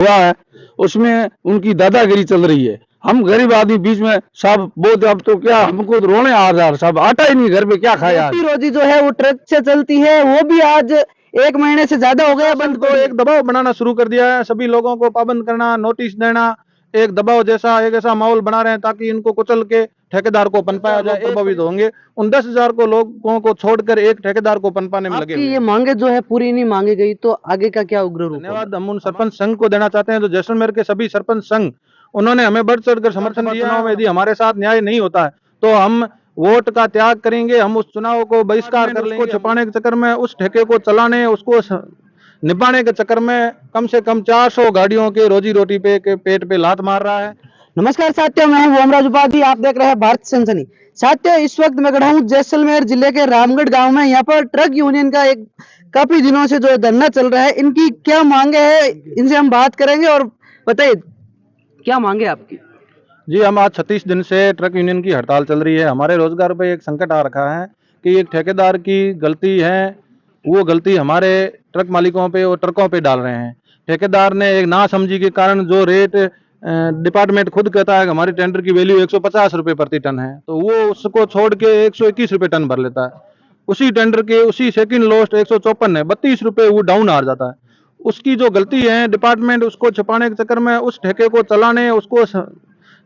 हुआ है उसमें उनकी दादागिरी चल रही है। हम गरीब आदमी बीच में सब बोलते अब तो क्या हमको तो रोने आ रहा, सब आटा ही नहीं घर पे क्या खाया। रोटी रोजी जो है वो ट्रक से चलती है, वो भी आज 1 महीने से ज्यादा हो गया बंद। को एक दबाव बनाना शुरू कर दिया है, सभी लोगों को पाबंद करना, नोटिस देना, एक दबाव जैसा एक ऐसा माहौल बना रहे हैं ताकि इनको कुचल के ठेकेदार को पनपाया जाए। प्रभावित होंगे उन 10,000 को लोगों को छोड़कर एक ठेकेदार को पनपाने में लगे। ये मांगे जो है पूरी नहीं मांगी गई तो आगे का क्या उग्र रूप? धन्यवाद हम उन सरपंच संघ को देना चाहते हैं जो जैसलमेर के सभी सरपंच संघ, उन्होंने हमें बढ़ चढ़कर समर्थन दिया है। यदि हमारे साथ न्याय नहीं होता है तो हम वोट का त्याग करेंगे, हम उस चुनाव को बहिष्कार कर लेंगे। छुपाने के चक्कर में, उस ठेके को चलाने, उसको निभाने के चक्कर में कम से कम 400 गाड़ियों के रोजी रोटी पे के पेट पे लात मार रहा है। नमस्कार साथियों, मैं हूं ओमराज उपाध्याय, आप देख रहे हैं भारत सनसनी। साथियों, इस वक्त मैं खड़ा हूं जैसलमेर जिले के रामगढ़ गांव में। यहाँ पर ट्रक यूनियन का एक काफी दिनों से जो धरना चल रहा है, इनकी क्या मांगे है इनसे हम बात करेंगे। और बताइए क्या मांगे आपकी? जी, हम आज 36 दिन से ट्रक यूनियन की हड़ताल चल रही है। हमारे रोजगार पे एक संकट आ रखा है कि एक ठेकेदार की गलती है, वो गलती हमारे ट्रक मालिकों पे और ट्रकों पे डाल रहे हैं। ठेकेदार ने एक नासमझी के कारण जो रेट डिपार्टमेंट खुद कहता है कि हमारी टेंडर की वैल्यू 150 रुपये प्रति टन है, तो वो उसको छोड़ के 121 रुपये टन भर लेता है। उसी टेंडर के उसी सेकंड लोस्ट 154 है, 32 रुपये वो डाउन आ जाता है। उसकी जो गलती है, डिपार्टमेंट उसको छुपाने के चक्कर में, उस ठेके को चलाने, उसको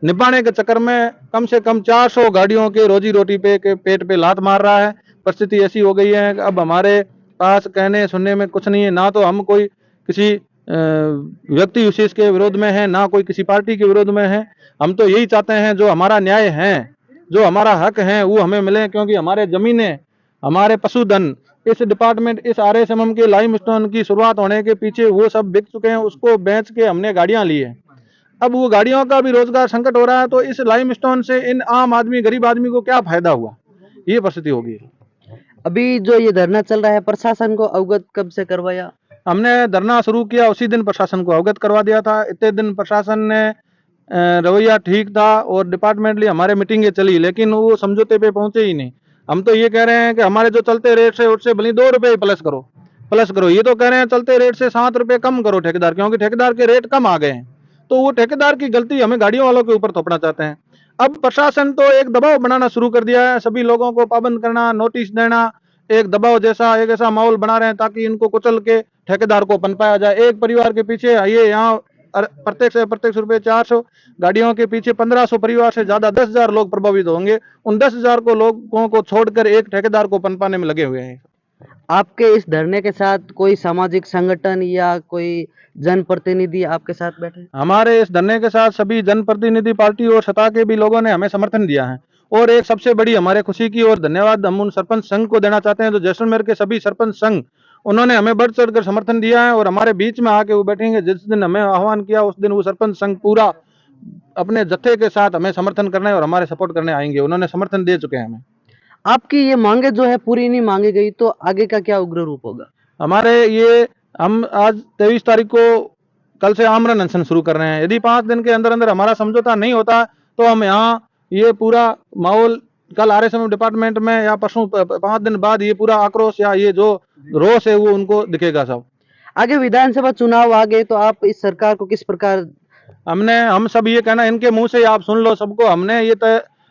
निभाने के चक्कर में कम से कम 400 गाड़ियों के रोजी रोटी पे के पेट पे लात मार रहा है। परिस्थिति ऐसी हो गई है कि अब हमारे पास कहने सुनने में कुछ नहीं है। ना तो हम कोई किसी व्यक्ति विशेष के विरोध में है, ना कोई किसी पार्टी के विरोध में है। हम तो यही चाहते हैं जो हमारा न्याय है, जो हमारा हक है वो हमें मिले, क्योंकि हमारे जमीनें, हमारे पशुधन इस डिपार्टमेंट, इस RSMM के लाइमस्टोन की शुरुआत होने के पीछे वो सब बिक चुके हैं। उसको बेच के हमने गाड़ियां ली है। अब वो गाड़ियों का भी रोजगार संकट हो रहा है, तो इस लाइमस्टोन से इन आम आदमी, गरीब आदमी को क्या फायदा हुआ, ये परिस्थिति होगी। अभी जो ये धरना चल रहा है, प्रशासन को अवगत कब से करवाया? हमने धरना शुरू किया उसी दिन प्रशासन को अवगत करवा दिया था। इतने दिन प्रशासन ने रवैया ठीक था और डिपार्टमेंटली हमारे मीटिंगें चली, लेकिन वो समझौते पे पहुंचे ही नहीं। हम तो ये कह रहे हैं कि हमारे जो चलते रेट से उससे भले 2 रुपये प्लस करो। ये तो कह रहे हैं चलते रेट से 7 रुपये कम करो ठेकेदार, क्योंकि ठेकेदार के रेट कम आ गए हैं। तो वो ठेकेदार की गलती हमें गाड़ियों वालों के ऊपर थोपना चाहते हैं। अब प्रशासन तो एक दबाव बनाना शुरू कर दिया है, सभी लोगों को पाबंद करना, नोटिस देना, एक दबाव जैसा एक ऐसा माहौल बना रहे हैं ताकि इनको कुचल के ठेकेदार को पनपाया जाए। एक परिवार के पीछे ये यहाँ प्रत्यक्ष रुपये 400 गाड़ियों के पीछे 1500 परिवार से ज्यादा 10,000 लोग प्रभावित होंगे। उन 10,000 को लोगों को छोड़कर एक ठेकेदार को पनपाने में लगे हुए हैं। आपके इस धरने के साथ कोई सामाजिक संगठन या कोई जनप्रतिनिधि आपके साथ बैठे? हमारे इस धरने के साथ सभी जनप्रतिनिधि पार्टी और सत्ता के भी लोगों ने हमें समर्थन दिया है। और एक सबसे बड़ी हमारे खुशी की और धन्यवाद हम उन सरपंच संघ को देना चाहते हैं जो जैसलमेर के सभी सरपंच संघ, उन्होंने हमें बढ़ चढ़कर समर्थन दिया है और हमारे बीच में आके वो बैठेंगे। जिस दिन हमें आह्वान किया उस दिन वो सरपंच संघ पूरा अपने जत्थे के साथ हमें समर्थन करने और हमारे सपोर्ट करने आएंगे। उन्होंने समर्थन दे चुके हैं हमें। आपकी ये मांगे जो है पूरी नहीं मांगी गई तो आगे का क्या उग्र रूप होगा? हम आज 23 तारीख को कल से आमरण अनशन शुरू कर रहे हैं। यदि 5 दिन के अंदर अंदर हमारा समझौता नहीं होता तो हम यहाँ ये पूरा माहौल कल RSMM डिपार्टमेंट में या परसों 5 दिन बाद ये पूरा आक्रोश या ये जो रोष है वो उनको दिखेगा सब। आगे विधानसभा चुनाव आ गए तो आप इस सरकार को किस प्रकार? हम सब ये कहना, इनके मुंह से आप सुन लो सबको, हमने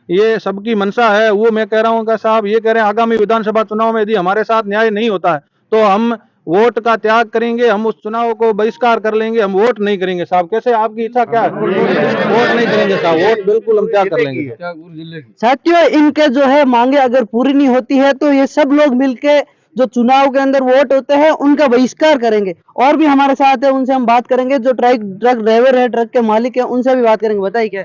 ये सबकी मंशा है। वो मैं कह रहा हूँ कि साहब ये कह रहे हैं आगामी विधानसभा चुनाव में यदि हमारे साथ न्याय नहीं होता है तो हम वोट का त्याग करेंगे, हम उस चुनाव को बहिष्कार कर लेंगे, हम वोट नहीं करेंगे। साहब कैसे, आपकी इच्छा क्या है? वोट नहीं करेंगे साहब, वोट बिल्कुल हम त्याग कर लेंगे। साथियों, इनके जो है मांगे अगर पूरी नहीं होती है तो ये सब लोग मिलके जो चुनाव के अंदर वोट होते हैं उनका बहिष्कार करेंगे। और भी हमारे साथ है, उनसे हम बात करेंगे। जो ट्रक ड्राइवर है, ट्रक के मालिक है, उनसे भी बात करेंगे। बताइए क्या?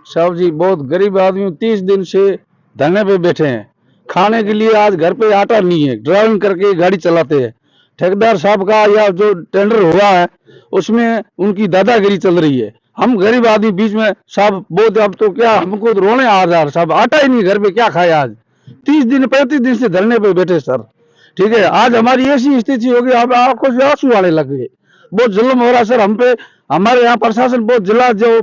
साहब जी, बहुत गरीब आदमी 30 दिन से धरने पे बैठे हैं। खाने के लिए आज घर पे आटा नहीं है, ड्राइविंग करके गाड़ी चलाते हैं। ठेकेदार साहब का या जो टेंडर हुआ है उसमें उनकी दादागिरी चल रही है। हम गरीब आदमी बीच में सब बोलते अब तो क्या हमको तो रोने आ रहा, सब आटा ही नहीं घर पे क्या खाया। आज 30 दिन 35 दिन से धरने पे बैठे सर, ठीक है। आज हमारी ऐसी स्थिति हो गई, अब आपको आंसू आने लग गए। बहुत जुल्म हो रहा है सर हम पे। हमारे यहाँ प्रशासन बहुत जिला जो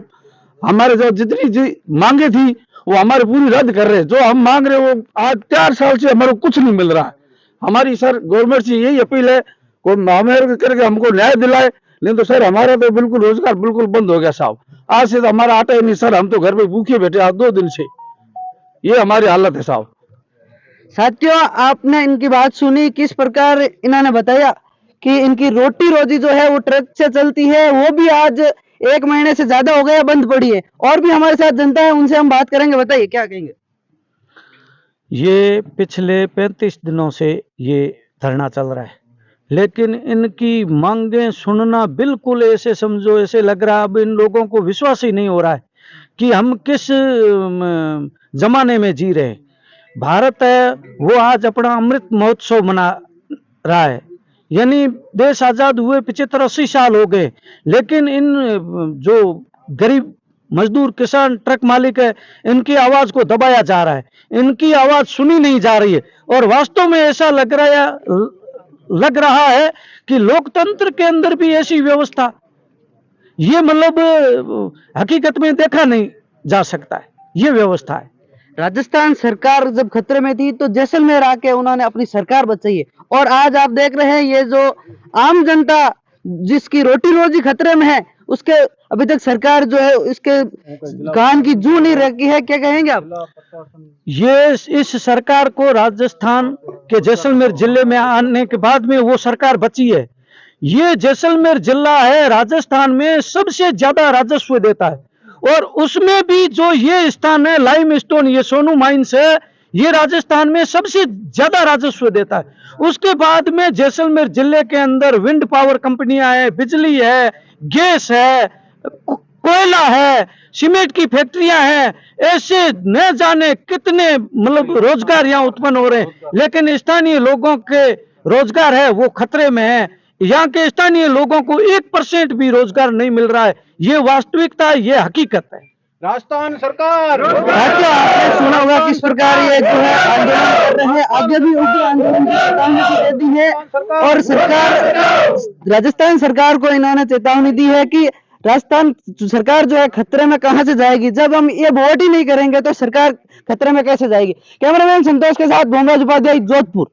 हमारे जो जितनी मांगे थी वो हमारे पूरी रद्द कर रहे हैं। जो हम मांग रहे हैं वो आज 4 साल से हमारे कुछ नहीं मिल रहा है। हमारी सर गवर्नमेंट से यही अपील है, कोई हमें करके हमको न्याय दिलाए। नहीं तो सर हमारा तो बिल्कुल रोजगार बिल्कुल बंद हो गया साहब। आज से तो हमारा आटा ही नहीं सर, हम तो घर पे भूखे बैठे आज 2 दिन से, ये हमारी हालत है साहब। साथियों, आपने इनकी बात सुनी, किस प्रकार इन्होंने बताया कि इनकी रोटी रोजी जो है वो ट्रक से चलती है, वो भी आज 1 महीने से ज्यादा हो गया बंद पड़ी है। और भी हमारे साथ जनता है, उनसे हम बात करेंगे। बताइए क्या कहेंगे। ये पिछले 35 दिनों से ये धरना चल रहा है, लेकिन इनकी मांगें सुनना बिल्कुल ऐसे समझो, ऐसे लग रहा है अब इन लोगों को विश्वास ही नहीं हो रहा है कि हम किस जमाने में जी रहे हैं। भारत है वो आज अपना अमृत महोत्सव मना रहा है, यानी देश आजाद हुए 75-80 साल हो गए, लेकिन इन जो गरीब मजदूर किसान ट्रक मालिक है, इनकी आवाज को दबाया जा रहा है, इनकी आवाज सुनी नहीं जा रही है। और वास्तव में ऐसा लग रहा है कि लोकतंत्र के अंदर भी ऐसी व्यवस्था, ये मतलब हकीकत में देखा नहीं जा सकता है, ये व्यवस्था है। राजस्थान सरकार जब खतरे में थी तो जैसलमेर आके उन्होंने अपनी सरकार बचाई है, और आज आप देख रहे हैं ये जो आम जनता जिसकी रोटी रोजी खतरे में है, उसके अभी तक सरकार जो है इसके कान की जू नहीं रखी है। क्या कहेंगे आप। ये इस सरकार को राजस्थान के जैसलमेर जिले में आने के बाद में वो सरकार बची है। ये जैसलमेर जिला है राजस्थान में सबसे ज्यादा राजस्व देता है, और उसमें भी जो ये स्थान है लाइमस्टोन, ये सोनू माइंस है, ये राजस्थान में सबसे ज्यादा राजस्व देता है। उसके बाद में जैसलमेर जिले के अंदर विंड पावर कंपनियां हैं, बिजली है, गैस है, कोयला है, सीमेंट की फैक्ट्रियां हैं, ऐसे न जाने कितने मतलब रोजगार यहाँ उत्पन्न हो रहे हैं, लेकिन स्थानीय लोगों के रोजगार है वो खतरे में है। यहाँ के स्थानीय लोगों को 1% भी रोजगार नहीं मिल रहा है, ये वास्तविकता है, ये हकीकत है। राजस्थान सरकार, आपने सुना होगा किस प्रकार ये जो है आंदोलन कर रहे हैं, आगे भी उग्र आंदोलन की चेतावनी दे दी है। और सरकार, राजस्थान सरकार को इन्होंने चेतावनी दी है कि राजस्थान सरकार जो है खतरे में कहां से जाएगी, जब हम ये वोट ही नहीं करेंगे तो सरकार खतरे में कैसे जाएगी। कैमरामैन संतोष के साथ भोमराज उपाध्याय, जोधपुर।